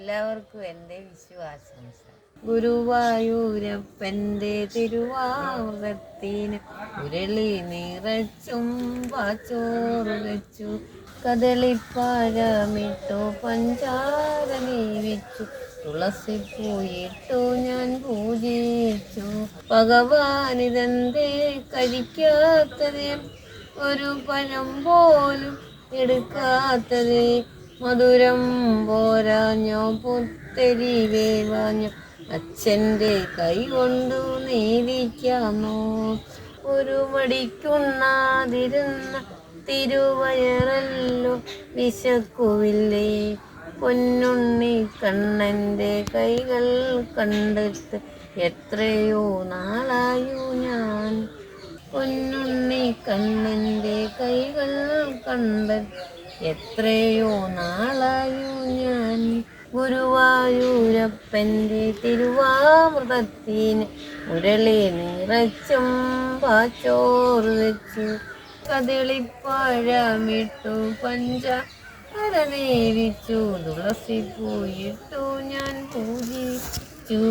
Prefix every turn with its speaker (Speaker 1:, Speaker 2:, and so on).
Speaker 1: എല്ലാവർക്കും എൻ്റെ വിഷുവാശംസ. ഗുരുവായൂരപ്പൻ്റെ തിരുവാവൃതത്തിന് ഉരുളി നിറച്ചും പാച്ചോറ് വെച്ചു, കദളിപ്പഴമിട്ടു പഞ്ചാര നീവിച്ചു, തുളസിപ്പൂയിട്ടു ഞാൻ പൂജിച്ചു. ഭഗവാനിതെന്തേ കഴിക്കാത്തത്, ഒരു പഴം പോലും എടുക്കാത്തത്, മധുരം പോരാഞ്ഞോ പുത്തരി വേവാഞ്ഞോ, അച്ഛൻ്റെ കൈ കൊണ്ടു നീതിക്കാമോ. ഒരു മടിക്കുണ്ണാതിരുന്ന തിരുവയറല്ലോ വിശക്കുവില്ലേ, പൊന്നുണ്ണി കണ്ണൻ്റെ കൈകൾ കണ്ടിട്ട് എത്രയോ നാളായു ഞാൻ. പൊന്നുണ്ണി കണ്ണൻ്റെ കൈകൾ കണ്ടിട്ട് എത്രയോ നാളായു ഞാൻ. ഗുരുവായൂരപ്പൻ്റെ തിരുവാമൃതത്തിന് ഉരുളി നിറച്ചും പാച്ചോറ് വെച്ചു, കദളിപ്പഴമിട്ടു പഞ്ചാര നേവിച്ചു, തുളസിപ്പൂയിട്ടു ഞാൻ പൂജിച്ചു.